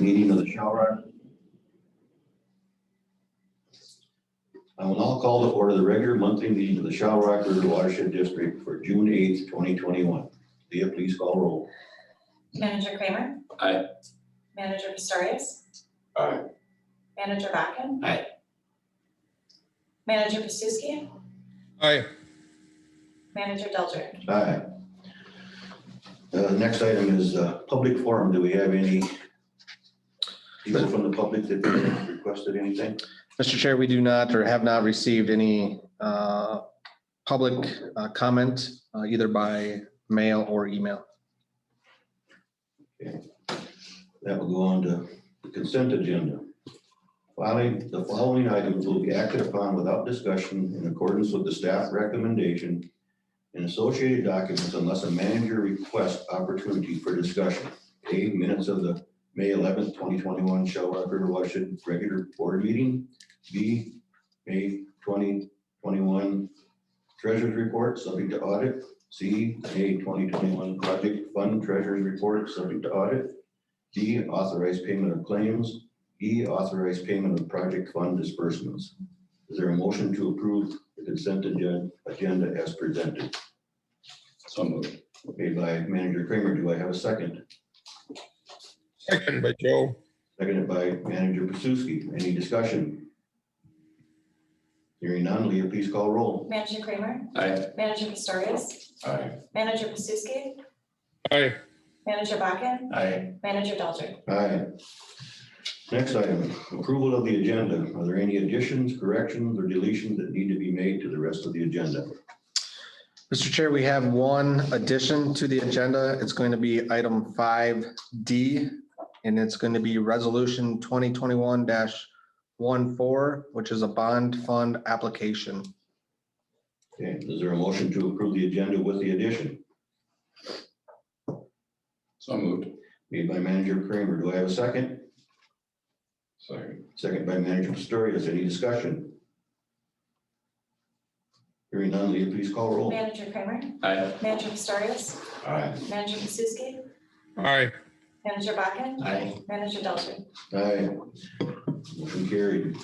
Meeting of the Shell Rock. I will now call to order the regular monthly meeting of the Shell Rock River Watershed District for June 8th, 2021. Leah, please call roll. Manager Kramer? Aye. Manager Pistorius? Aye. Manager Bakken? Aye. Manager Pasuski? Aye. Manager Delger? Aye. Next item is public forum. Do we have any people from the public that requested anything? Mr. Chair, we do not or have not received any public comment either by mail or email. Okay. That will go on to the consent agenda. The following items will be acted upon without discussion in accordance with the staff recommendation and associated documents unless a manager requests opportunity for discussion. A, minutes of the May 11th, 2021 Shell Rock River Watershed regular board meeting. B, May 2021 treasurer's report subject to audit. C, May 2021 project fund treasurer's report subject to audit. D, authorized payment of claims. E, authorized payment of project fund disbursements. Is there a motion to approve the consent agenda as presented? So moved. Made by Manager Kramer. Do I have a second? Second by Joe. Seconded by Manager Pasuski. Any discussion? Hearing none, Leah, please call roll. Manager Kramer? Aye. Manager Pistorius? Aye. Manager Pasuski? Aye. Manager Bakken? Aye. Manager Delger? Aye. Next item, approval of the agenda. Are there any additions, corrections, or deletions that need to be made to the rest of the agenda? Mr. Chair, we have one addition to the agenda. It's going to be item 5D, and it's going to be resolution 2021-14, which is a bond fund application. Okay, is there a motion to approve the agenda with the addition? So moved. Made by Manager Kramer. Do I have a second? Second. Second by Manager Pistorius. Any discussion? Hearing none, Leah, please call roll. Manager Kramer? Aye. Manager Pistorius? Aye. Manager Pasuski? Aye. Manager Bakken? Aye. Manager Delger? Aye. Motion carried.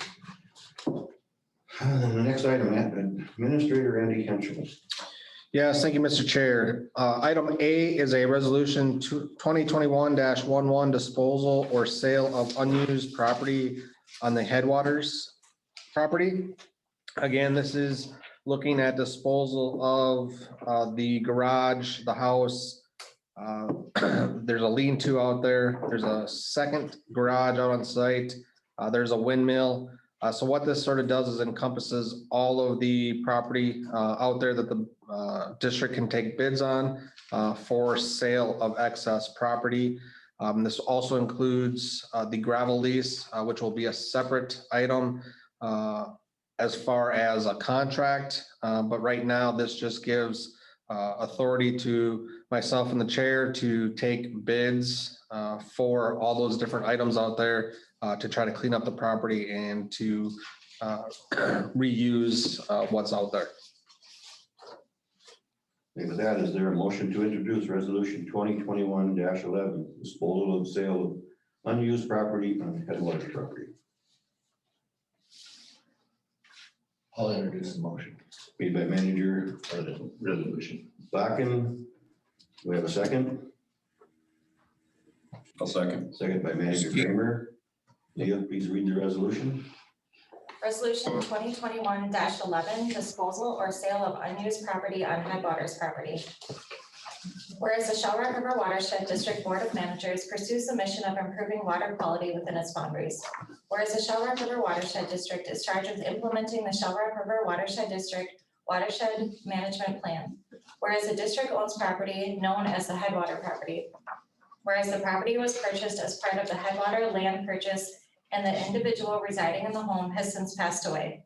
And then the next item, Administrator Andy Henschel. Yes, thank you, Mr. Chair. Item A is a resolution 2021-11 disposal or sale of unused property on the Headwaters property. Again, this is looking at disposal of the garage, the house. There's a lean-to out there. There's a second garage out on site. There's a windmill. So what this sort of does is encompasses all of the property out there that the district can take bids on for sale of excess property. This also includes the gravel lease, which will be a separate item as far as a contract. But right now, this just gives authority to myself and the chair to take bids for all those different items out there to try to clean up the property and to reuse what's out there. And with that, is there a motion to introduce resolution 2021-11, disposal of sale of unused property on Headwaters property? I'll introduce the motion Made by Manager for the resolution. Bakken. Do we have a second? I'll second. Second by Manager Kramer. Leah, please read the resolution. Resolution 2021-11 disposal or sale of unused property on Headwaters property. Whereas the Shell Rock River Watershed District Board of Managers pursues the mission of improving water quality within its boundaries. Whereas the Shell Rock River Watershed District is charged with implementing the Shell Rock River Watershed District Watershed Management Plan. Whereas the district owns property known as the Headwater property. Whereas the property was purchased as part of the Headwater land purchase and the individual residing in the home has since passed away.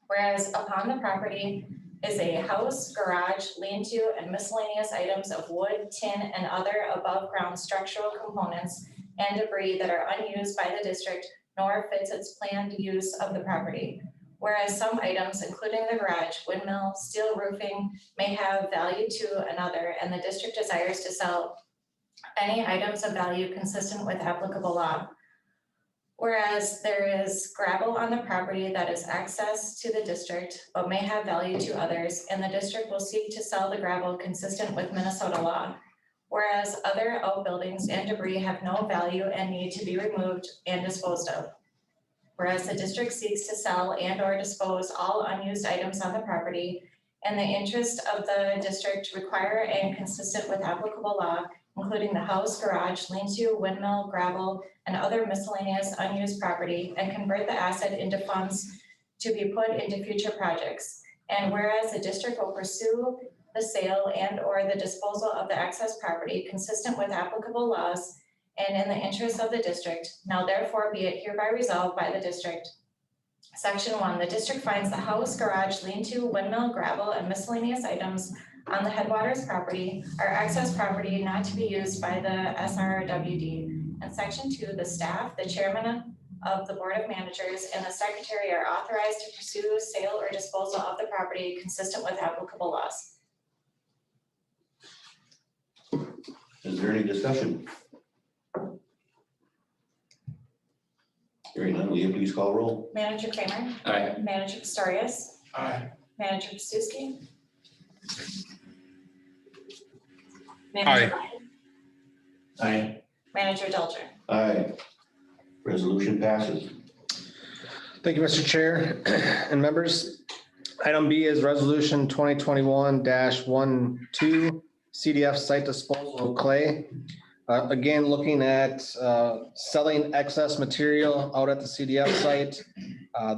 Whereas upon the property is a house, garage, lean-to, and miscellaneous items of wood, tin, and other above-ground structural components and debris that are unused by the district nor fits its planned use of the property. Whereas some items, including the garage, windmill, steel roofing, may have value to another, and the district desires to sell any items of value consistent with applicable law. Whereas there is gravel on the property that is access to the district but may have value to others, and the district will seek to sell the gravel consistent with Minnesota law. Whereas other outbuildings and debris have no value and need to be removed and disposed of. Whereas the district seeks to sell and or dispose all unused items on the property in the interest of the district require and consistent with applicable law, including the house, garage, lean-to, windmill, gravel, and other miscellaneous unused property, and convert the asset into funds to be put into future projects. And whereas the district will pursue the sale and or the disposal of the excess property consistent with applicable laws and in the interest of the district, now therefore be it hereby resolved by the district. Section 1, the district finds the house, garage, lean-to, windmill, gravel, and miscellaneous items on the Headwaters property are excess property not to be used by the SRRWD. And section 2, the staff, the chairman of the board of managers, and the secretary are authorized to pursue sale or disposal of the property consistent with applicable laws. Is there any discussion? Hearing none, will you please call roll? Manager Kramer? Aye. Manager Pistorius? Aye. Manager Pasuski? Aye. Manager Ryan? Aye. Manager Delger? Aye. Resolution passes. Thank you, Mr. Chair and members. Item B is resolution 2021-12, CDF site disposal of clay. Again, looking at selling excess material out at the CDF site.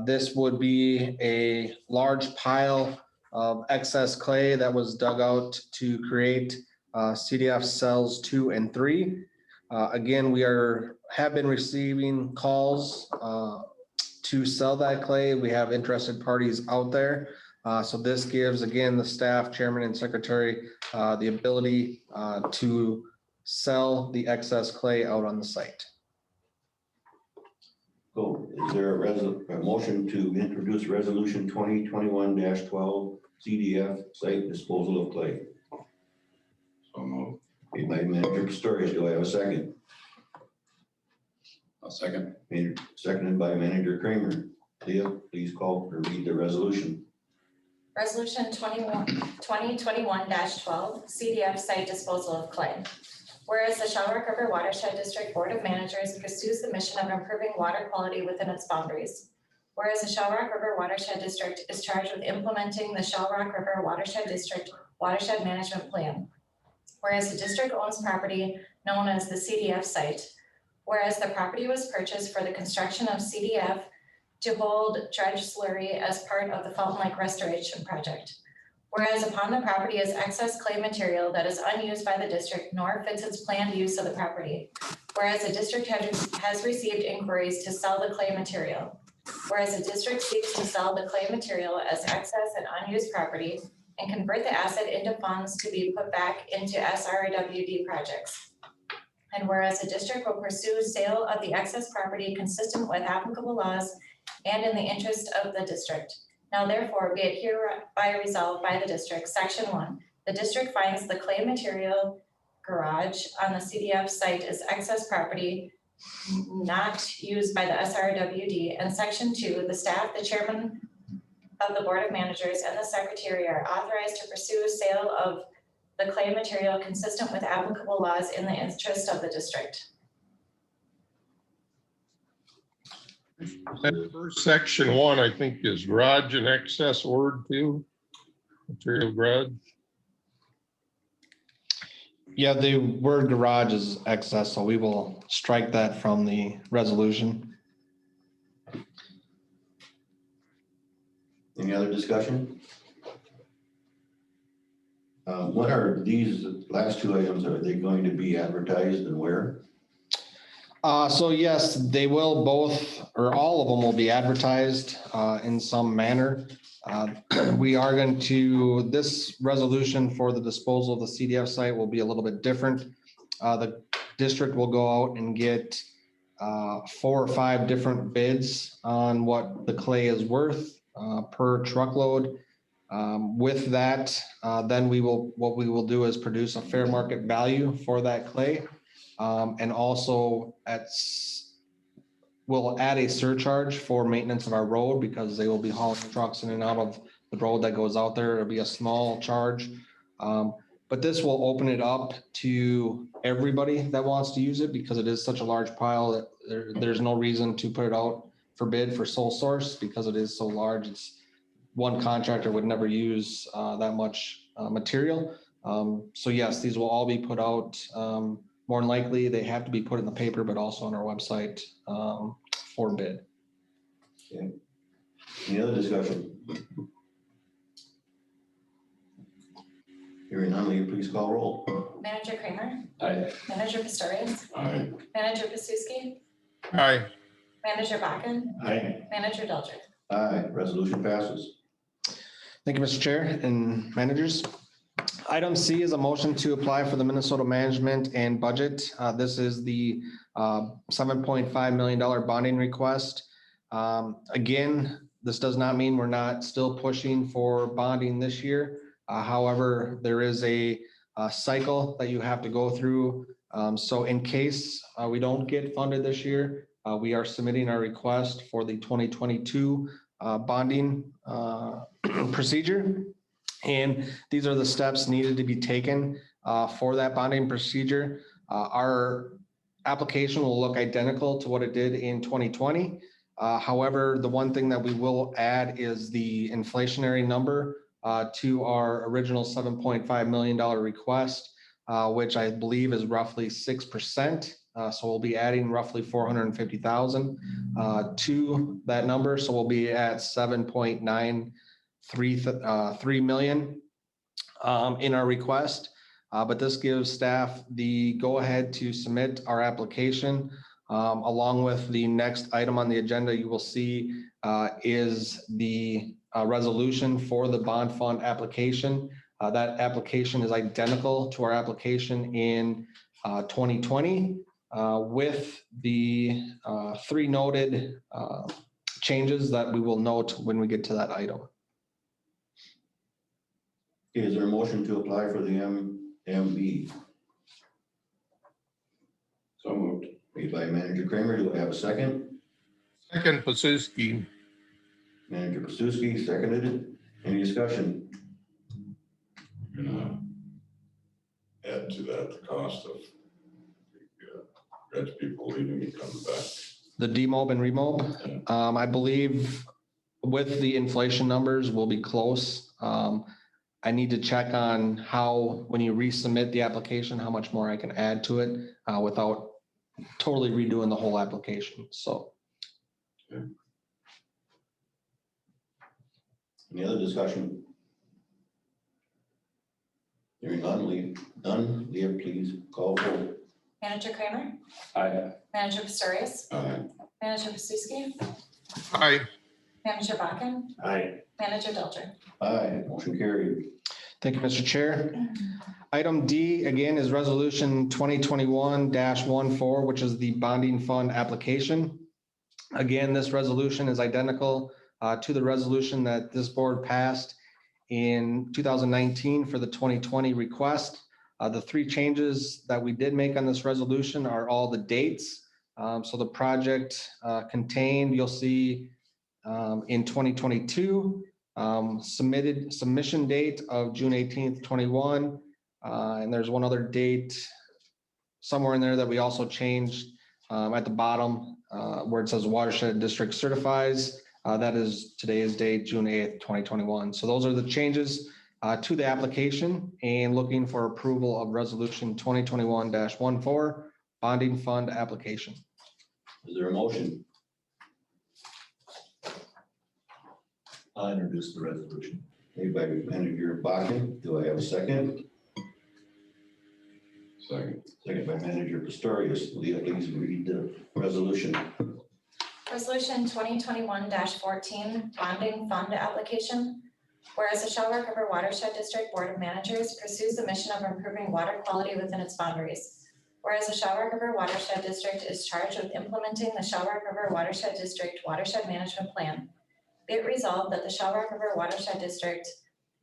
This would be a large pile of excess clay that was dug out to create CDF cells 2 and 3. Again, we have been receiving calls to sell that clay. We have interested parties out there. So this gives, again, the staff, chairman and secretary, the ability to sell the excess clay out on the site. Go. Is there a motion to introduce resolution 2021-12 CDF site disposal of clay? So moved. Made by Manager Pistorius. Do I have a second? I'll second. Seconded by Manager Kramer. Leah, please call or read the resolution. Resolution 2021-12, CDF site disposal of clay. Whereas the Shell Rock River Watershed District Board of Managers pursues the mission of improving water quality within its boundaries. Whereas the Shell Rock River Watershed District is charged with implementing the Shell Rock River Watershed District Watershed Management Plan. Whereas the district owns property known as the CDF site. Whereas the property was purchased for the construction of CDF to hold dredge slurry as part of the Fountain Lake Restoration Project. Whereas upon the property is excess clay material that is unused by the district nor fits its planned use of the property. Whereas the district has received inquiries to sell the clay material. Whereas the district seeks to sell the clay material as excess and unused property and convert the asset into funds to be put back into SRRWD projects. And whereas the district will pursue sale of the excess property consistent with applicable laws and in the interest of the district. Now therefore be it hereby resolved by the district, section 1, the district finds the clay material garage on the CDF site is excess property not used by the SRRWD, and section 2, the staff, the chairman of the board of managers and the secretary are authorized to pursue sale of the clay material consistent with applicable laws in the interest of the district. That first section 1, I think, is garage and excess word too. Material garage. Yeah, the word garage is excess, so we will strike that from the resolution. Any other discussion? What are these last two items? Are they going to be advertised and where? So yes, they will both, or all of them will be advertised in some manner. We are going to, this resolution for the disposal of the CDF site will be a little bit different. The district will go out and get 4 or 5 different bids on what the clay is worth per truckload. With that, then what we will do is produce a fair market value for that clay. And also we'll add a surcharge for maintenance of our road because they will be hauling trucks in and out of the road that goes out there. It'll be a small charge. But this will open it up to everybody that wants to use it because it is such a large pile that there's no reason to put it out for bid for sole source because it is so large. It's one contractor would never use that much material. So yes, these will all be put out. More than likely, they have to be put in the paper, but also on our website for bid. Any other discussion? Hearing none, will you please call roll? Manager Kramer? Aye. Manager Pistorius? Aye. Manager Pasuski? Aye. Manager Bakken? Aye. Manager Delcher? Aye, resolution passes. Thank Thank you, Mr. Chair and managers. Item C is a motion to apply for the Minnesota Management and Budget. This is the $7.5 million bonding request. Again, this does not mean we're not still pushing for bonding this year. However, there is a cycle that you have to go through. So in case we don't get funded this year, we are submitting our request for the 2022 bonding procedure. And these are the steps needed to be taken for that bonding procedure. Our application will look identical to what it did in 2020. However, the one thing that we will add is the inflationary number to our original $7.5 million request, which I believe is roughly 6%. So we'll be adding roughly 450,000 to that number. So we'll be at 7.933 million in our request. But this gives staff the go ahead to submit our application. Along with the next item on the agenda, you will see is the resolution for the bond fund application. That application is identical to our application in 2020 with the three noted changes that we will note when we get to that item. Okay, is there a motion to apply for the MB? So moved. Made by Manager Kramer. Do I have a second? Second, Pasuski. Manager Pasuski seconded it. Any discussion? You're gonna add to that the cost of rich people leaving and coming back. The demob and remob, I believe with the inflation numbers, we'll be close. I need to check on how, when you resubmit the application, how much more I can add to it without totally redoing the whole application. So. Any other discussion? Hearing none, Leah, please call roll. Manager Kramer? Aye. Manager Pistorius? Aye. Manager Pasuski? Aye. Manager Bakken? Aye. Manager Delcher? Aye, motion carried. Thank you, Mr. Chair. Item D, again, is Resolution 2021-14, which is the bonding fund application. Again, this resolution is identical to the resolution that this board passed in 2019 for the 2020 request. The three changes that we did make on this resolution are all the dates. So the project contained, you'll see in 2022, submission date of June 18th, 21. And there's one other date somewhere in there that we also changed at the bottom where it says watershed district certifies. That is today's date, June 8th, 2021. So those are the changes to the application and looking for approval of resolution 2021-14 bonding fund application. Is there a motion? I'll introduce the resolution. Made by Manager Bakken. Do I have a second? Second. Second by Manager Pistorius. Leah, please read the resolution. Resolution 2021-14 bonding fund application. Whereas the Shellrock River Watershed District Board of Managers pursues the mission of improving water quality within its boundaries. Whereas the Shellrock River Watershed District is charged with implementing the Shellrock River Watershed District Watershed Management Plan. Be it resolved that the Shellrock River Watershed District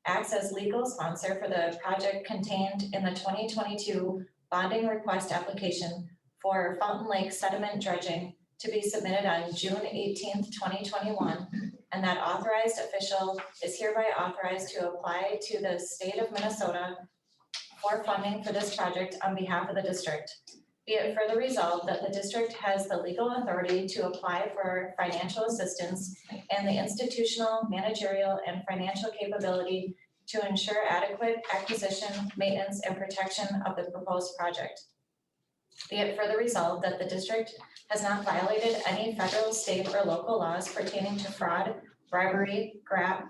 acts as legal sponsor for the project contained in the 2022 bonding request application for Fountain Lake sediment dredging to be submitted on June 18th, 2021, and that authorized official is hereby authorized to apply to the state of Minnesota for funding for this project on behalf of the district. Be it further resolved that the district has the legal authority to apply for financial assistance and the institutional, managerial, and financial capability to ensure adequate acquisition, maintenance, and protection of the proposed project. Be it further resolved that the district has not violated any federal, state, or local laws pertaining to fraud, bribery, graft,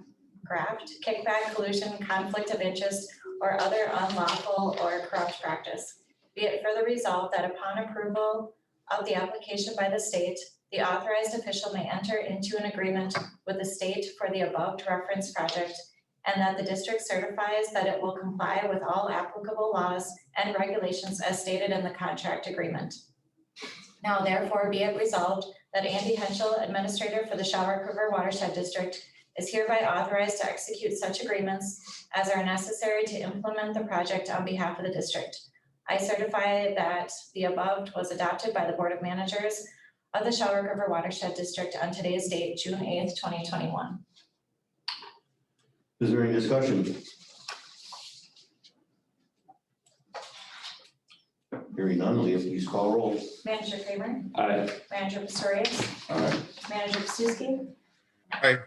kickback, collusion, conflict of interest, or other unlawful or corrupt practice. Be it further resolved that upon approval of the application by the state, the authorized official may enter into an agreement with the state for the above referenced project, and that the district certifies that it will comply with all applicable laws and regulations as stated in the contract agreement. Now therefore be it resolved that Andy Henschel, Administrator for the Shawrock River Watershed District, is hereby authorized to execute such agreements as are necessary to implement the project on behalf of the district. I certify that the above was adopted by the Board of Managers of the Shawrock River Watershed District on today's date, June 8th, 2021. Is there any discussion? Hearing none, Leah, please call roll. Manager Kramer? Aye. Manager Pistorius? Aye. Manager Pasuski? Aye.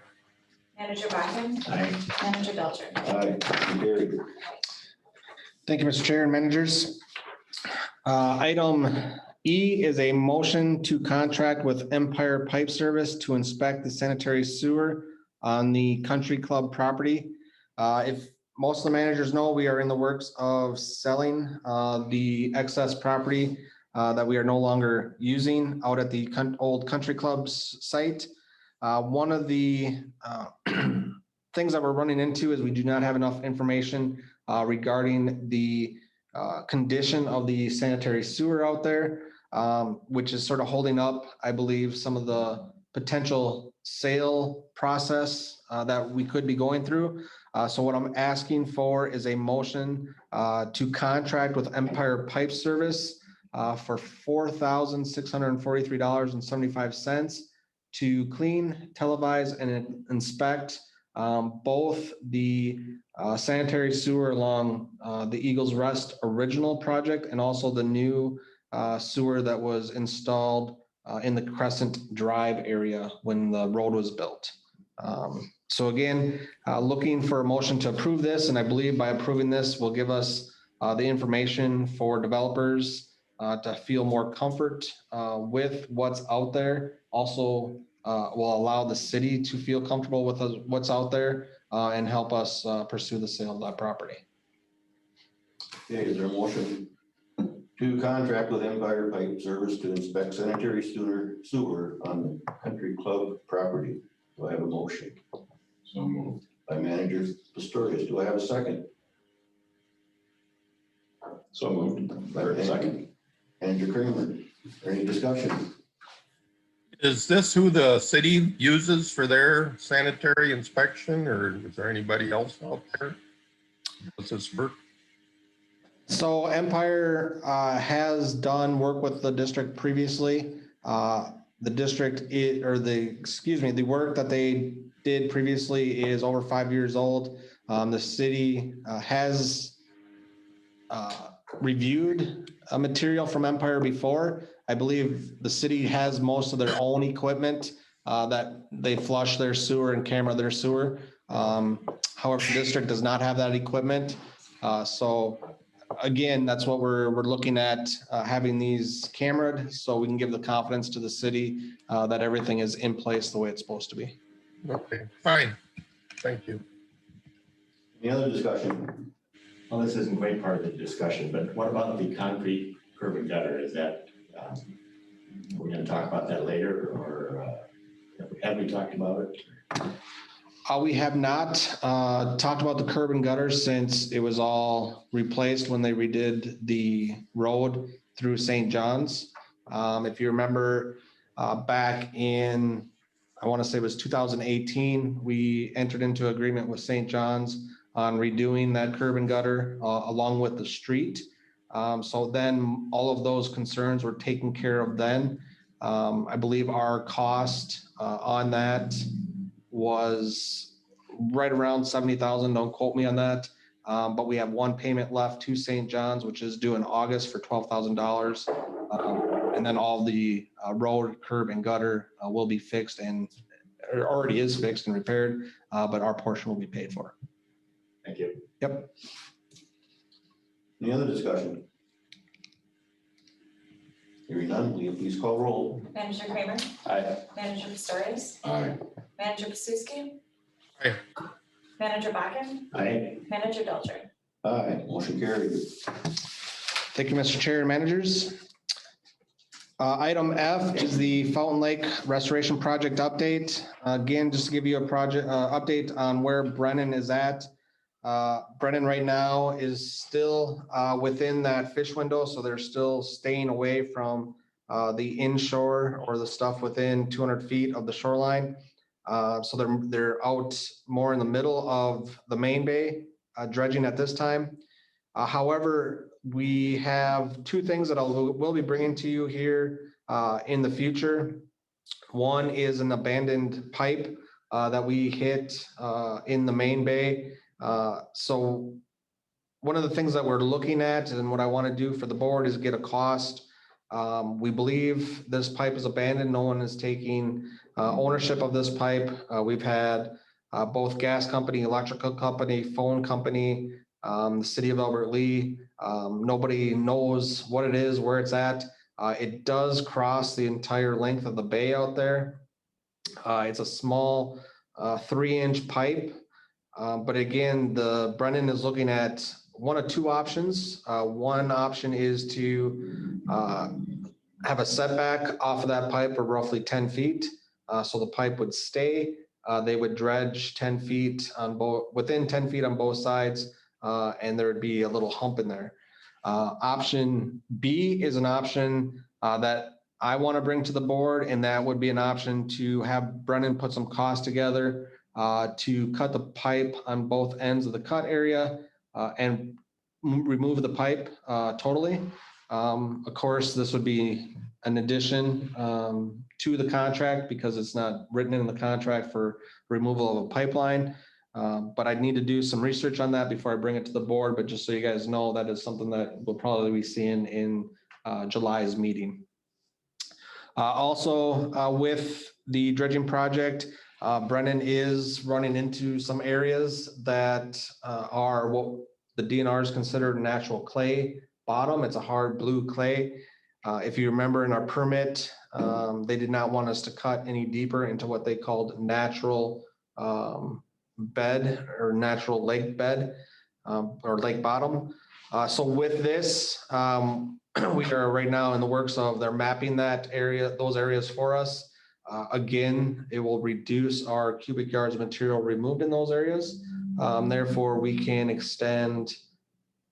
Manager Bachmann? Aye. Manager Belcher? Aye, motion carried. Thank you, Mr. Chair and managers. Item E is a motion to contract with Empire Pipe Service to inspect the sanitary sewer on the country club property. If most of the managers know, we are in the works of selling the excess property that we are no longer using out at the old country club's site. One of the things that we're running into is we do not have enough information regarding the condition of the sanitary sewer out there, which is sort of holding up, I believe, some of the potential sale process that we could be going through. So what I'm asking for is a motion to contract with Empire Pipe Service for $4,643.75 to clean, televise, and inspect both the sanitary sewer along the Eagles Rest original project and also the new sewer that was installed in the Crescent Drive area when the road was built. So again, looking for a motion to approve this, and I believe by approving this will give us the information for developers to feel more comfort with what's out there. Also will allow the city to feel comfortable with what's out there and help us pursue the sale of that property. Okay, is there a motion to contract with Empire Pipe Service to inspect sanitary sewer on the country club property? Do I have a motion? So moved. By Manager Pistorius. Do I have a second? So moved. Second. Manager Kramer. Any discussion? Is this who the city uses for their sanitary inspection, or is there anybody else out there? What's this for? So Empire has done work with the district previously. The district the work that they did previously is over 5 years old. The city has reviewed a material from Empire before. I believe the city has most of their own equipment that they flush their sewer and camera their sewer. However, the district does not have that equipment. So again, that's what we're looking at, having these cameraed so we can give the confidence to the city that everything is in place the way it's supposed to be. Okay, fine. Thank you. Any other discussion? Well, this isn't quite part of the discussion, but what about the concrete curb and gutter? Is that, we're gonna talk about that later, or have we talked about it? We have not talked about the curb and gutter since it was all replaced when they redid the road through St. John's. If you remember back in, I want to say it was 2018, we entered into agreement with St. John's on redoing that curb and gutter along with the street. So then all of those concerns were taken care of then. I believe our cost on that was right around 70,000. Don't quote me on that. But we have one payment left to St. John's, which is due in August for $12,000. And then all the road, curb and gutter will be fixed and or already is fixed and repaired, but our portion will be paid for. Thank you. Yep. Any other discussion? Hearing none, will you please call roll? Manager Kramer? Aye. Manager Pistorius? Aye. Manager Pasuski? Aye. Manager Bakken? Aye. Manager Dilcher? Aye, motion carried. Thank you, Mr. Chair and managers. Item F is the Fountain Lake Restoration Project update. Again, just to give you a project update on where Brennan is at. Brennan right now is still within that fish window, so they're still staying away from the inshore or the stuff within 200 feet of the shoreline. So they're out more in the middle of the main bay dredging at this time. However, we have two things that we'll be bringing to you here in the future. One is an abandoned pipe that we hit in the main bay. So one of the things that we're looking at and what I want to do for the board is get a cost. We believe this pipe is abandoned. No one is taking ownership of this pipe. We've had both gas company, electrical company, phone company, the city of Albert Lee. Nobody knows what it is, where it's at. It does cross the entire length of the bay out there. It's a small 3-inch pipe. But again, the Brennan is looking at one of two options. One option is to have a setback off of that pipe of roughly 10 feet. So the pipe would stay. They would dredge 10 feet on within 10 feet on both sides. And there would be a little hump in there. Option B is an option that I want to bring to the board, and that would be an option to have Brennan put some costs together to cut the pipe on both ends of the cut area and remove the pipe totally. Of course, this would be an addition to the contract because it's not written in the contract for removal of a pipeline. But I'd need to do some research on that before I bring it to the board. But just so you guys know, that is something that we'll probably be seeing in July's meeting. Also, with the dredging project, Brennan is running into some areas that are what the DNR is considered natural clay bottom. It's a hard blue clay. If you remember in our permit, they did not want us to cut any deeper into what they called natural bed or natural lake bed or lake bottom. So with this, we are right now in the works of they're mapping that area, those areas for us. Again, it will reduce our cubic yards of material removed in those areas. Therefore, we can extend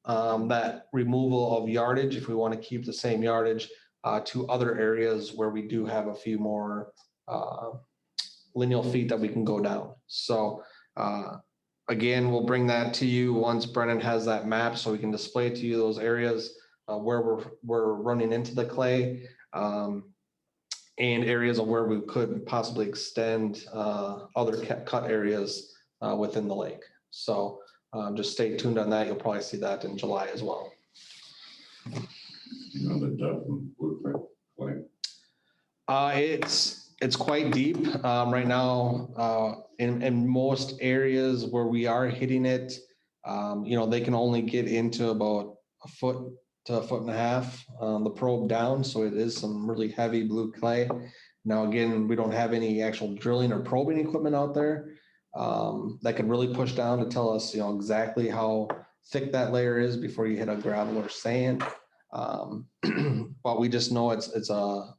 that removal of yardage if we want to keep the same yardage to other areas where we do have a few more lineal feet that we can go down. So again, we'll bring that to you once Brennan has that map so we can display to you those areas where we're running into the clay and areas of where we could possibly extend other cut areas within the lake. So just stay tuned on that. You'll probably see that in July as well. You know, the depth of blueprint, like, It's quite deep right now. In most areas where we are hitting it, you know, they can only get into about a foot to a foot and a half the probe down. So it is some really heavy blue clay. Now, again, we don't have any actual drilling or probing equipment out there that can really push down to tell us, you know, exactly how thick that layer is before you hit a gravel or sand. But we just know it's a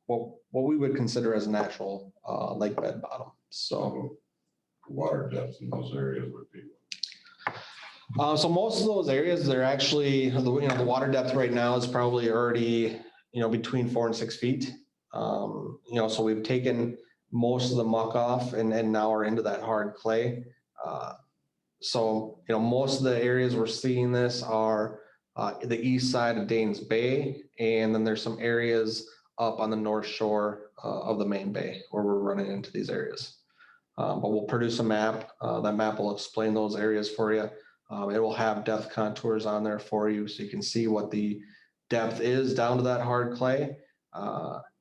what we would consider as a natural lake bed bottom. So water depth in those areas would be. so most of those areas, they're actually, the water depth right now is probably already, between 4 and 6 feet. So we've taken most of the muck off and now we're into that hard clay. So most of the areas we're seeing this are the east side of Danes Bay. And then there's some areas up on the north shore of the main bay where we're running into these areas. But we'll produce a map. That map will explain those areas for you. It will have depth contours on there for you so you can see what the depth is down to that hard clay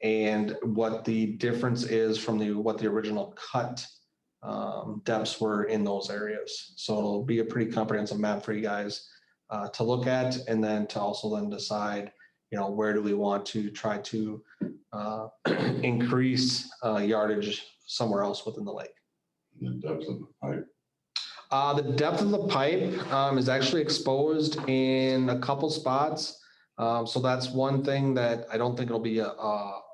and what the difference is from what the original cut depths were in those areas. So it'll be a pretty comprehensive map for you guys to look at, and then to also then decide, where do we want to try to increase yardage somewhere else within the lake. The depth of the pipe. The depth of the pipe is actually exposed in a couple spots. So that's one thing that I don't think it'll be a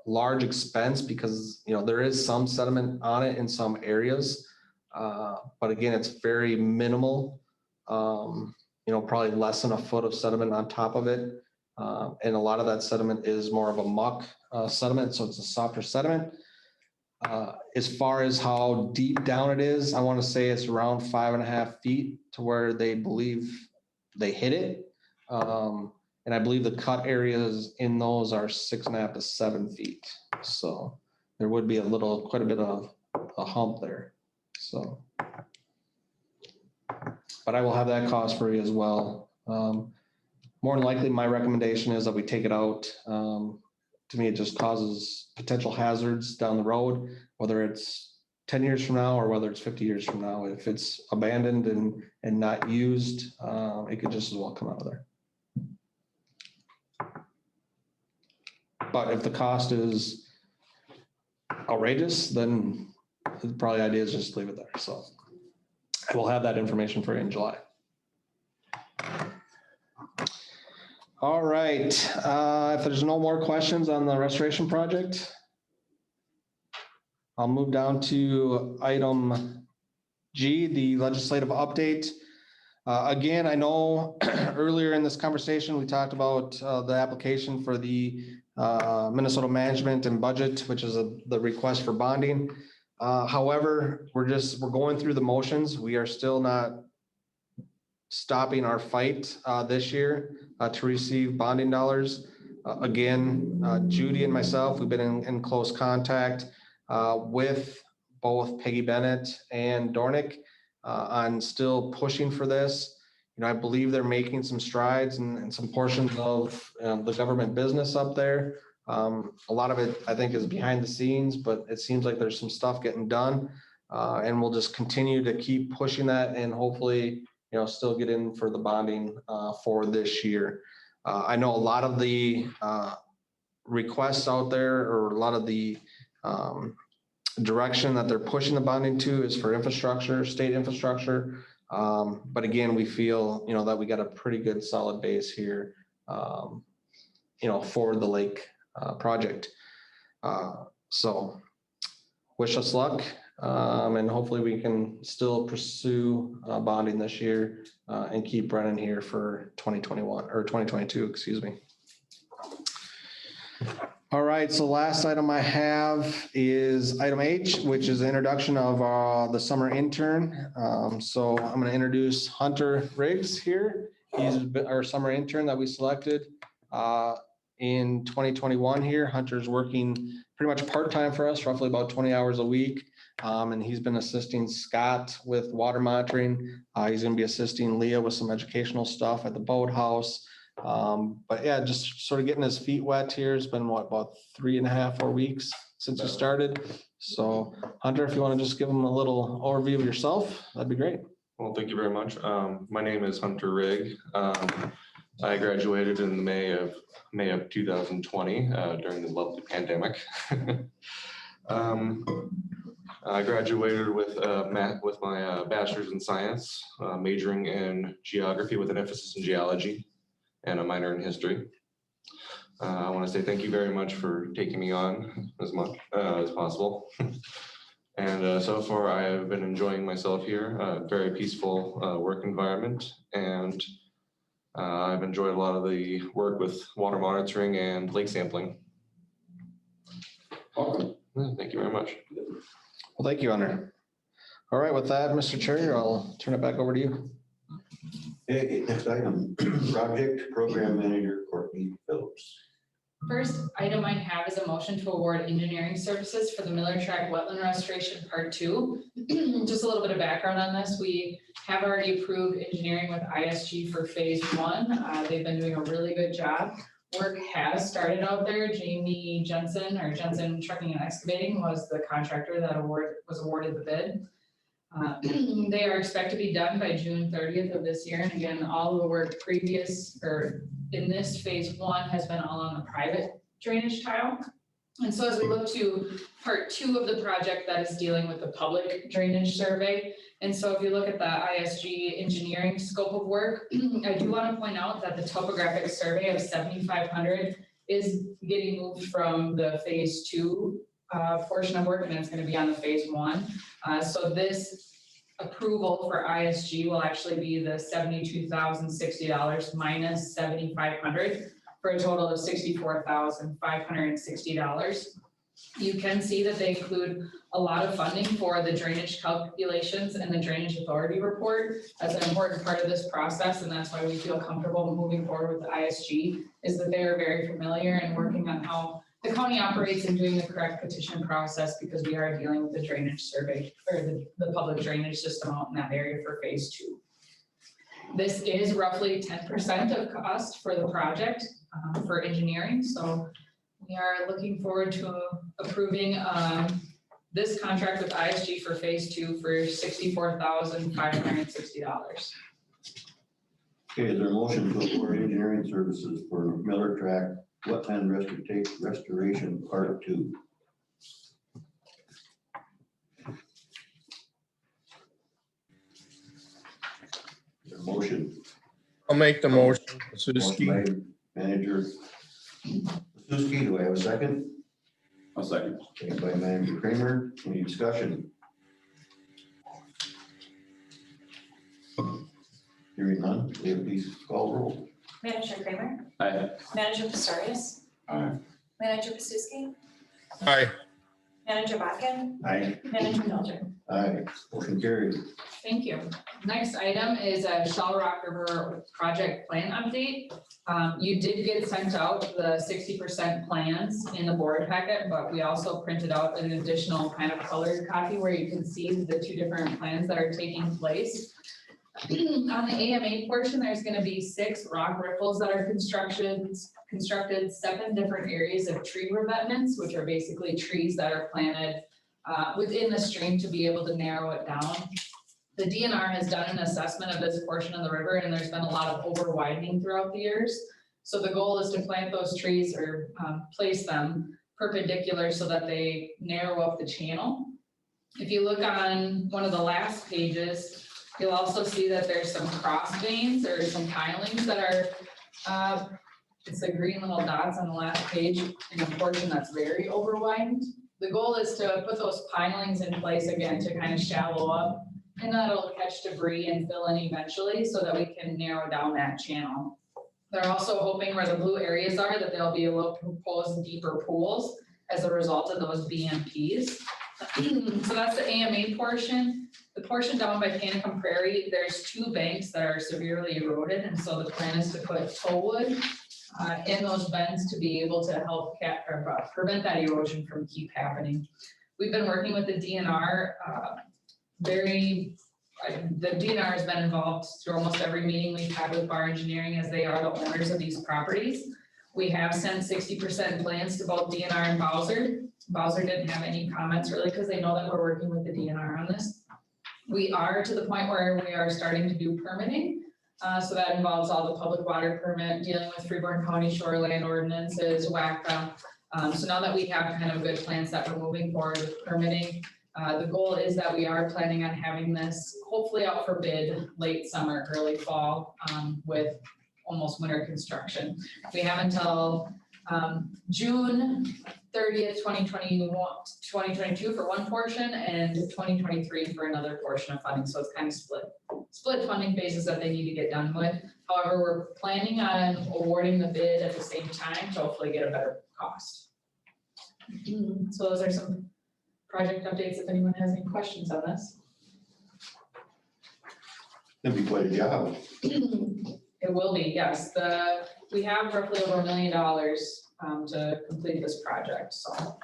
large expense because, there is some sediment on it in some areas. But again, it's very minimal. Probably less than a foot of sediment on top of it. And a lot of that sediment is more of a muck sediment. So it's a softer sediment. As far as how deep down it is, I want to say it's around 5.5 feet to where they believe they hit it. And I believe the cut areas in those are 6.5 to 7 feet. So there would be quite a bit of a hump there. So, but I will have that cost for you as well. More than likely, my recommendation is that we take it out. To me, it just causes potential hazards down the road, whether it's 10 years from now or whether it's 50 years from now. If it's abandoned and not used, it could just as well come out of there. But if the cost is outrageous, then probably the idea is just leave it there. So I will have that information for you in July. All right, if there's no more questions on the restoration project, I'll move down to item G, the legislative update. Again, I know earlier in this conversation, we talked about the application for the Minnesota Management and Budget, which is the request for bonding. However, we're going through the motions. We are still not stopping our fight this year to receive bonding dollars. Again, Judy and myself, we've been in close contact with both Peggy Bennett and Dornick on still pushing for this. I believe they're making some strides in some portions of the government business up there. A lot of it, I think, is behind the scenes, but it seems like there's some stuff getting done. And we'll just continue to keep pushing that and hopefully, still get in for the bonding for this year. I know a lot of the requests out there, or a lot of the direction that they're pushing the bonding to is for infrastructure, state infrastructure. But again, we feel, that we got a pretty good solid base here, for the lake project. So wish us luck. And hopefully we can still pursue bonding this year and keep Brennan here for 2021 or 2022, excuse me. All right, so last item I have is item H, which is the introduction of the summer intern. So I'm going to introduce Hunter Riggs here. He's our summer intern that we selected in 2021 here. Hunter's working pretty much part-time for us, roughly about 20 hours a week. And he's been assisting Scott with water monitoring. He's going to be assisting Leah with some educational stuff at the boathouse. But yeah, just sort of getting his feet wet here. It's been about 3.5, 4 weeks since he started. So Hunter, if you want to just give him a little overview of yourself, that'd be great. Well, thank you very much. My name is Hunter Rigg. I graduated in May of 2020 during the lovely pandemic. I graduated with my bachelor's in science, majoring in geography with an emphasis in geology and a minor in history. I want to say thank you very much for taking me on as much as possible. And so far I have been enjoying myself here, very peaceful work environment. And I've enjoyed a lot of the work with water monitoring and lake sampling. Welcome. Thank you very much. Well, thank you, Hunter. All right, with that, Mr. Chair, I'll turn it back over to you. Okay, next item, project program manager Courtney Phillips. First item I have is a motion to award engineering services for the Miller Track Wetland Restoration Part 2. Just a little bit of background on this. We have already approved engineering with ISG for phase 1. They've been doing a really good job. Work has started out there. Jamie Jensen, or Jensen Trucking and Excavating, was the contractor that was awarded the bid. They are expected to be done by June 30th of this year. And again, all of the work previous or in this phase 1 has been all on the private drainage tile. And so as we look to part 2 of the project, that is dealing with the public drainage survey. And so if you look at the ISG engineering scope of work, I do want to point out that the topographic survey of 7,500 is getting moved from the phase 2 portion of work, and it's going to be on the phase 1. So this approval for ISG will actually be the $72,060 minus 7,500 for a total of $64,560. You can see that they include a lot of funding for the drainage calculations and the drainage authority report as an important part of this process, and that's why we feel comfortable moving forward with the ISG, is that they are very familiar and working on how the county operates and doing the correct petition process, because we are dealing with the drainage survey or the public drainage system out in that area for phase 2. This is roughly 10% of cost for the project for engineering. So we are looking forward to approving this contract with ISG for phase 2 for $64,560. Okay, is there a motion to award engineering services for Miller Track Wetland Restoration Part 2? Is there a motion? I'll make the motion. Motion Suski. by Manager Suski, do I have a second? I'll second. Second by Manager Kramer, any discussion? Hearing none, Leah, please call roll. Manager Kramer, Aye. Manager Pistorius, Aye. Manager Pasuski, Aye. Manager Botkin, Aye. Manager Milcher. Aye, motion carried. Thank you. Next item is a Shell Rock River project plan update. You did get sent out the 60% plans in the board packet, but we also printed out an additional kind of colored copy where you can see the 2 different plans that are taking place. On the AMA portion, there's going to be 6 rock riffles that are constructed 7 different areas of tree revetments, which are basically trees that are planted within the stream to be able to narrow it down. The DNR has done an assessment of this portion of the river, and there's been a lot of over widening throughout the years. So the goal is to plant those trees or place them perpendicular so that they narrow up the channel. If you look on one of the last pages, you'll also see that there's some cross veins or some tilings that are, it's the green little dots on the last page in a portion that's very over widened. The goal is to put those pilings in place again to kind of shallow up, and that'll catch debris and fill in eventually so that we can narrow down that channel. They're also hoping where the blue areas are that they'll be able to propose deeper pools as a result of those BMPs. So that's the AMA portion. The portion down by Panicum Prairie, there's 2 banks that are severely eroded, and so the plan is to put tow wood in those bends to be able to help prevent that erosion from keep happening. We've been working with the DNR the DNR has been involved through almost every meeting we've had with Bar Engineering, as they are the owners of these properties. We have sent 60% plans to both DNR and Bowser. Bowser didn't have any comments really because they know that we're working with the DNR on this. We are to the point where we are starting to do permitting. So that involves all the public water permit, dealing with Freeborn County shoreline ordinances, WACA. So now that we have kind of good plans that we're moving forward with permitting, the goal is that we are planning on having this hopefully out for bid late summer, early fall, with almost winter construction. We have until June 30th, 2022 for one portion and 2023 for another portion of funding. So it's kind of split funding phases that they need to get done with. However, we're planning on awarding the bid at the same time to hopefully get a better cost. So those are some project updates if anyone has any questions on this. That'd be quite a job. It will be, yes. We have roughly over $1 million to complete this project, so.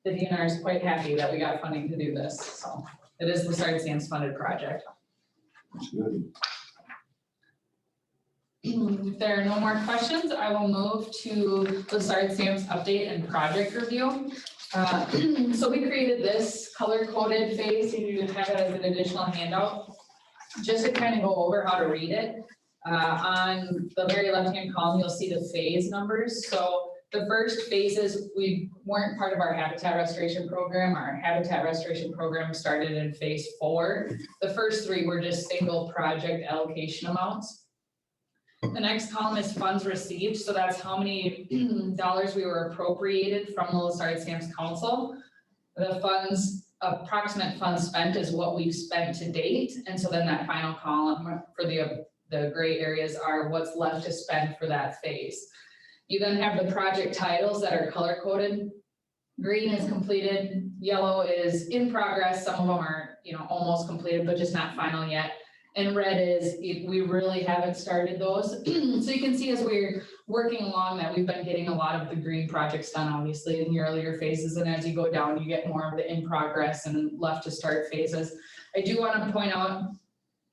The DNR is quite happy that we got funding to do this, so it is the Lessard Sands funded project. That's good. If there are no more questions, I will move to Lessard Sands update and project review. So we created this color-coded phase, you have it as an additional handout, just to kind of go over how to read it. On the very left-hand column, you'll see the phase numbers. So the first phases, we weren't part of our habitat restoration program. Our habitat restoration program started in phase 4. The first 3 were just single project allocation amounts. The next column is funds received. So that's how many dollars we were appropriated from the Lessard Sands Council. The funds, approximate funds spent is what we've spent to date. And so then that final column for the gray areas are what's left to spend for that phase. You then have the project titles that are color coded. Green is completed, yellow is in progress. Some of them are, almost completed, but just not final yet. And red is, we really haven't started those. So you can see as we're working along that we've been getting a lot of the green projects done, obviously, in the earlier phases. And as you go down, you get more of the in progress and left to start phases. I do want to point out,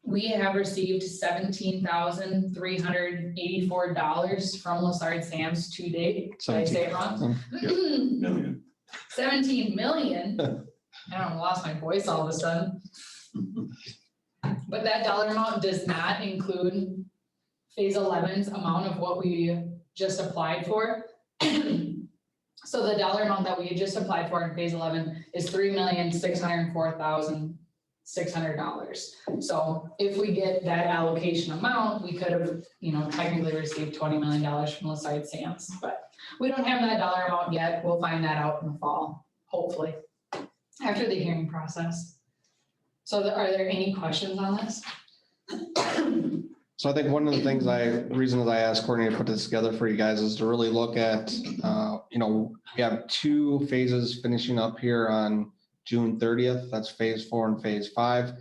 we have received $17,384 from Lessard Sands to date. Did I say it wrong? Million. 17 million. I don't know, lost my voice all of a sudden. But that dollar amount does not include phase 11's amount of what we just applied for. So the dollar amount that we just applied for in phase 11 is $3,604,600. So if we get that allocation amount, we could have, technically received $20 million from Lessard Sands, but we don't have that dollar amount yet. We'll find that out in the fall, hopefully, after the hearing process. So are there any questions on this? So I think one of the reasons I asked Courtney to put this together for you guys is to really look at, we have 2 phases finishing up here on June 30th. That's phase 4 and phase 5.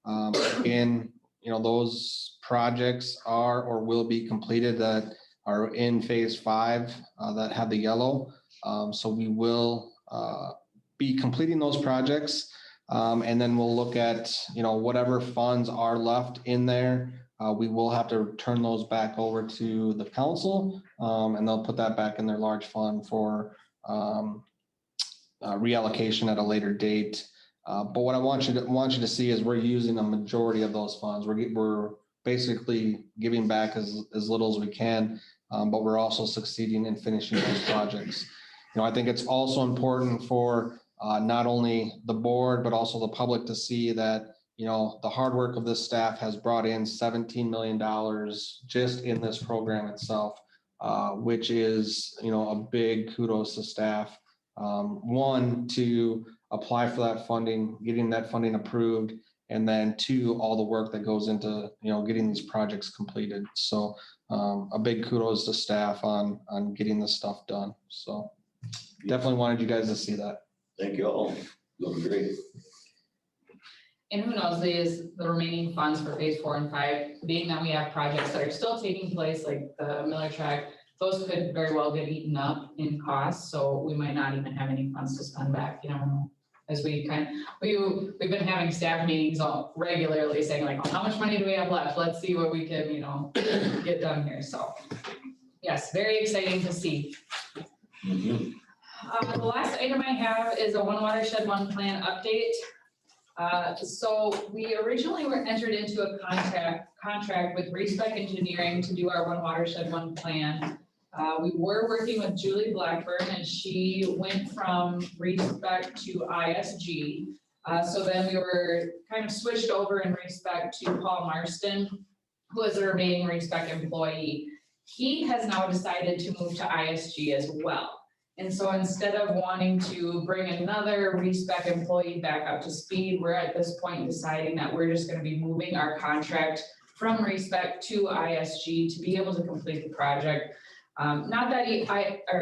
Again, those projects are or will be completed that are in phase 5 that have the yellow. So we will be completing those projects. And then we'll look at, whatever funds are left in there. We will have to turn those back over to the council, and they'll put that back in their large fund for reallocation at a later date. But what I want you to see is we're using a majority of those funds. We're basically giving back as little as we can, but we're also succeeding in finishing those projects. I think it's also important for not only the board, but also the public to see that, the hard work of this staff has brought in $17 million just in this program itself, which is, a big kudos to staff. 1, to apply for that funding, getting that funding approved, and then 2, all the work that goes into, getting these projects completed. So a big kudos to staff on getting this stuff done. So definitely wanted you guys to see that. Thank you all. Looking great. And who knows, the remaining funds for phase 4 and 5, being that we have projects that are still taking place, like the Miller track, those could very well get eaten up in costs. So we might not even have any funds to spend back, as we've been having staff meetings regularly saying like, how much money do we have left? Let's see what we can, get done here. So yes, very exciting to see. Mhm. The last item I have is a One Watershed, One Plan update. So we originally were entered into a contract with Respec Engineering to do our One Watershed, One Plan. We were working with Julie Blackburn, and she went from Respec to ISG. So then we were kind of switched over in Respec to Paul Marston, who is a remaining Respec employee. He has now decided to move to ISG as well. And so instead of wanting to bring another Respec employee back up to speed, we're at this point deciding that we're just going to be moving our contract from Respec to ISG to be able to complete the project. Not that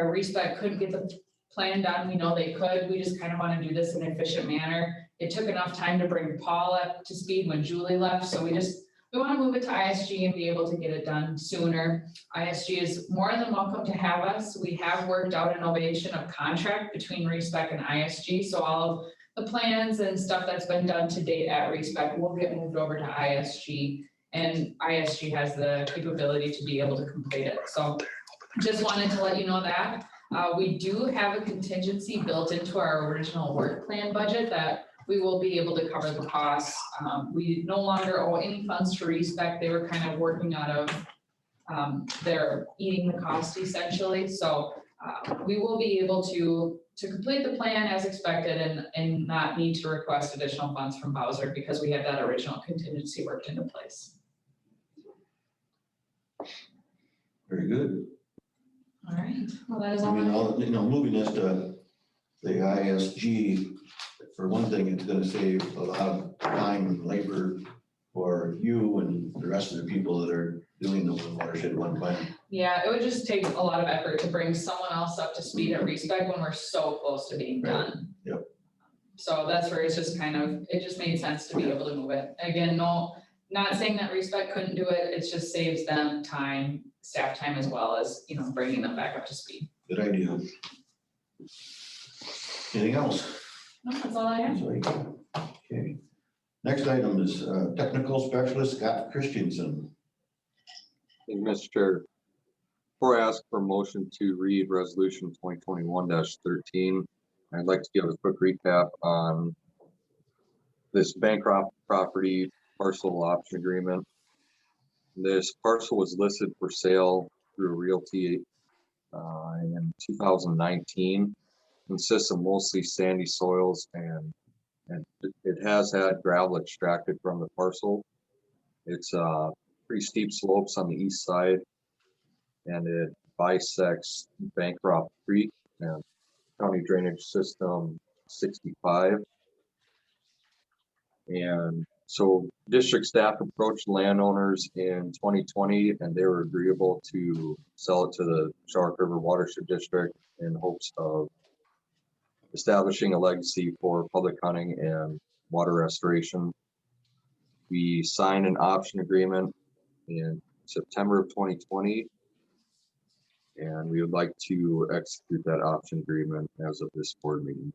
Respec couldn't get the plan done, we know they could. We just kind of want to do this in an efficient manner It took enough time to bring Paul up to speed when Julie left, so we want to move it to ISG and be able to get it done sooner. ISG is more than welcome to have us. We have worked out an novation of contract between RESPEC and ISG, so all of the plans and stuff that's been done to date at RESPEC will get moved over to ISG, and ISG has the capability to be able to complete it. So just wanted to let you know that. We do have a contingency built into our original work plan budget that we will be able to cover the costs. We no longer owe any funds to RESPEC. They were kind of working out of, they're eating the cost essentially. So we will be able to complete the plan as expected and not need to request additional funds from Bowser because we had that original contingency worked into place. Very good. All right, well, that is I all. mean, moving this to the ISG, for one thing, it's gonna save a lot of time and labor for you and the rest of the people that are doing the watershed one plan. Yeah, it would just take a lot of effort to bring someone else up to speed at RESPEC when we're so close to being done. Yep. So that's where it's just kind of, it just made sense to be able to move it. Again, no, not saying that RESPEC couldn't do it, it just saves them time, staff time, as well as, bringing them back up to speed. Good idea. Anything else? No, that's all I have. Okay. Next item is technical specialist Scott Christensen. Thank you, Mr. Chair. Before I ask for a motion to read resolution 2021-13, I'd like to give a quick recap on this Bancroft property parcel option agreement. This parcel was listed for sale through Realty in 2019. Consists of mostly sandy soils and it has had gravel extracted from the parcel. It's pretty steep slopes on the east side, and it bisects Bancroft Creek and County Drainage System 65. And so district staff approached landowners in 2020, and they were agreeable to sell it to the Shark River Watershed District in hopes of establishing a legacy for public hunting and water restoration. We signed an option agreement in September of 2020, and we would like to execute that option agreement as of this board meeting.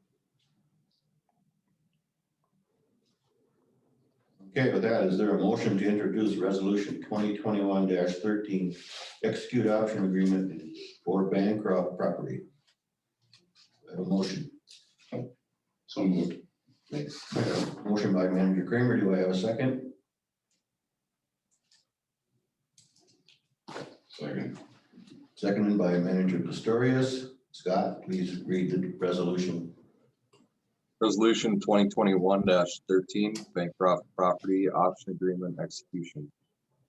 Okay, with that, is there a motion to introduce resolution 2021-13, execute option agreement for Bancroft property? I have a motion. So moved. I have a motion by Manager Kramer. Do I have a second? Second. Seconded by Manager Pistorius. Scott, please read the resolution. Resolution 2021-13, Bancroft property option agreement execution.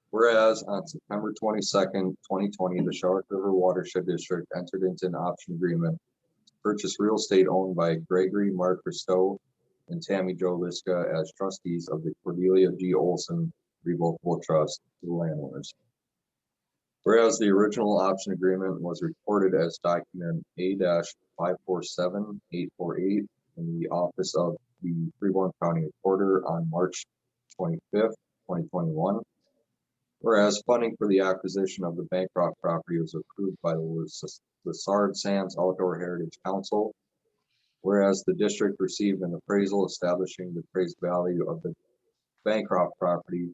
Whereas on September 22nd, 2020, the Shark River Watershed District entered into an option agreement to purchase real estate owned by Gregory Mark Christo and Tammy Jo Liska as trustees of the Cordelia G. Olson Revocable Trust to the landowners. Whereas the original option agreement was recorded as document A-547848 in the office of the Freeborn County Recorder on March 25th, 2021. Whereas funding for the acquisition of the Bancroft property was approved by the Lessard Sands Outdoor Heritage Council. Whereas the district received an appraisal establishing the appraised value of the Bancroft property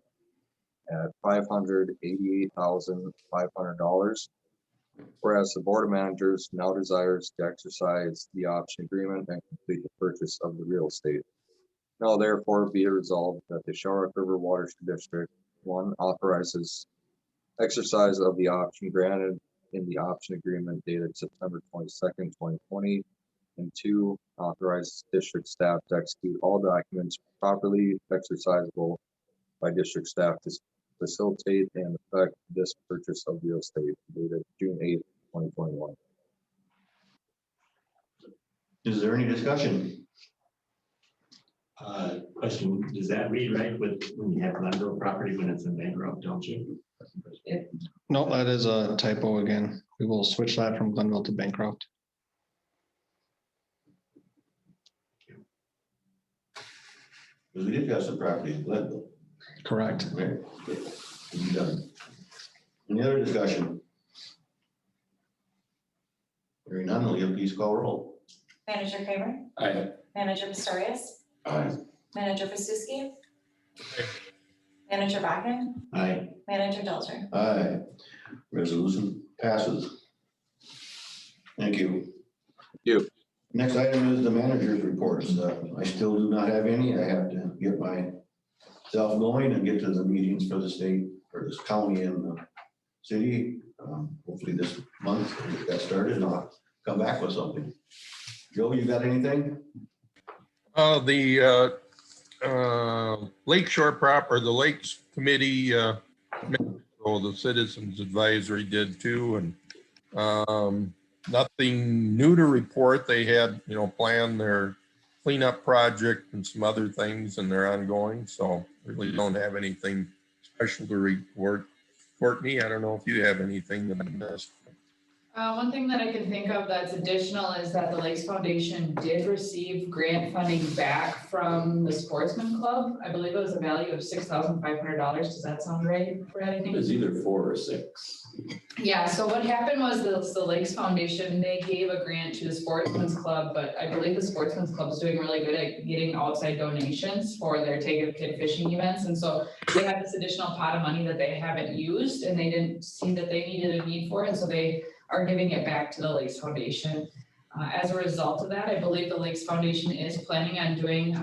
at $588,500. Whereas the Board of Managers now desires to exercise the option agreement and complete the purchase of the real estate. Now therefore be it resolved that the Shark River Watershed District 1 authorizes exercise of the option granted in the option agreement dated September 22nd, 2020, and 2 authorizes district staff to execute all documents properly exercisable by district staff to facilitate and effect this purchase of real estate dated June 8th, 2021. Is there any discussion? Question, does that read right with when you have Glenville property when it's in Bancroft, don't you? No, that is a typo again. We will switch that from Glenville to Bancroft. Because we did have some property in Glenville. Correct. Right. You done. Any other discussion? Hearing none, will you please call roll? Manager Kramer? Aye. Manager Pistorius? Aye. Manager Pasuski? Manager Bakken? Aye. Manager Delcher? Aye. Resolution passes. Thank you. You. Next item is the manager's reports. I still do not have any. I have to get myself going and get to the meetings for the state, for this county and the city. Hopefully this month, we'll get that started and I'll come back with something. Joe, you got anything? The Lakeshore or the Lakes Committee, the Citizens Advisory did too, and nothing new to report. They had, planned their cleanup project and some other things, and they're ongoing. So really don't have anything special to report. Courtney, I don't know if you have anything that I missed. One thing that I can think of that's additional is that the Lakes Foundation did receive grant funding back from the Sportsman Club. I believe it was a value of $6,500. Does that sound right, Brad? I think? It was either 4 or 6. Yeah, so what happened was the Lakes Foundation, they gave a grant to the Sportsman's Club, but I believe the Sportsman's Club is doing really good at getting outside donations for their Take a Kid fishing events. And so they have this additional pot of money that they haven't used and they didn't see that they needed a need for it. And so they are giving it back to the Lakes Foundation. As a result of that, I believe the Lakes Foundation is planning on doing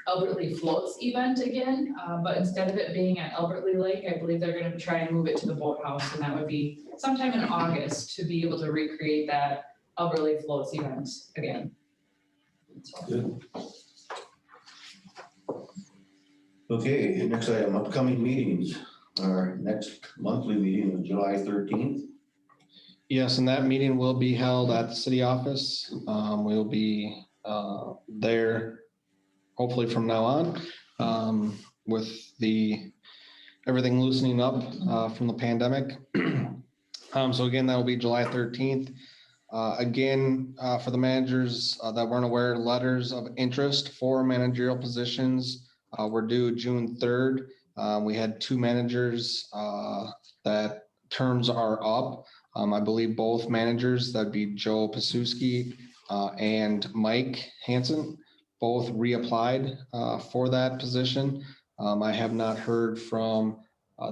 Albert Lee Floats event again, but instead of it being at Albert Lee Lake, I believe they're going to try and move it to the boathouse, and that would be sometime in August to be able to recreate that Albert Lee Floats event again. So. Good. Okay, next item, upcoming meetings. Our next monthly meeting is July 13th. Yes, and that meeting will be held at the city office. We'll be there hopefully from now on with everything loosening up from the pandemic. So again, that will be July 13th. Again, for the managers that weren't aware, letters of interest for managerial positions were due June 3rd. We had 2 managers that terms are up. I believe both managers, that'd be Joe Pasuski and Mike Hansen, both reapplied for that position. I have not heard from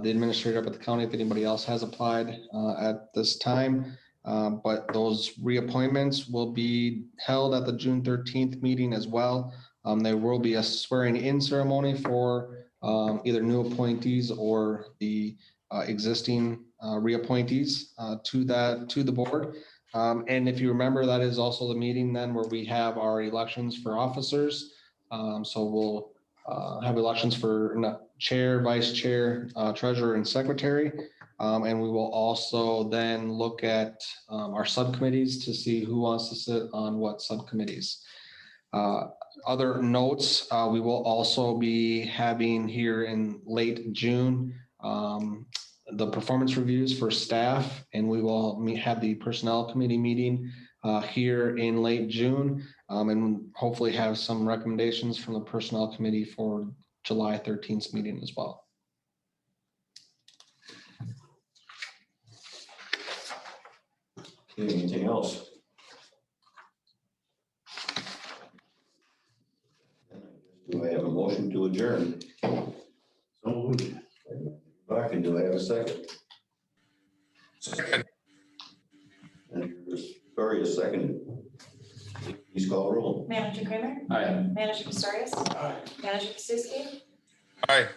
the administrator up at the county if anybody else has applied at this time. But those reappointments will be held at the June 13th meeting as well. There will be a swearing in ceremony for either new appointees or the existing reappointees to the board. And if you remember, that is also the meeting then where we have our elections for officers. So we'll have elections for chair, vice chair, treasurer, and secretary. And we will also then look at our subcommittees to see who wants to sit on what subcommittees. Other notes, we will also be having here in late June the performance reviews for staff, and we will have the personnel committee meeting here in late June, and hopefully have some recommendations from the personnel committee for July 13th meeting as well. Okay, anything else? Do I have a motion to adjourn? So moved. Back, and do I have a second? Second. And Sorry, a second. Please call roll. Manager Kramer? Aye. Manager Pistorius? Aye. Manager Pasuski? Aye.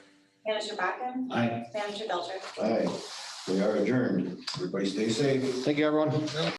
Manager Bakken? Aye. Manager Delcher? Aye, we are adjourned. Everybody stay safe. Thank you, everyone.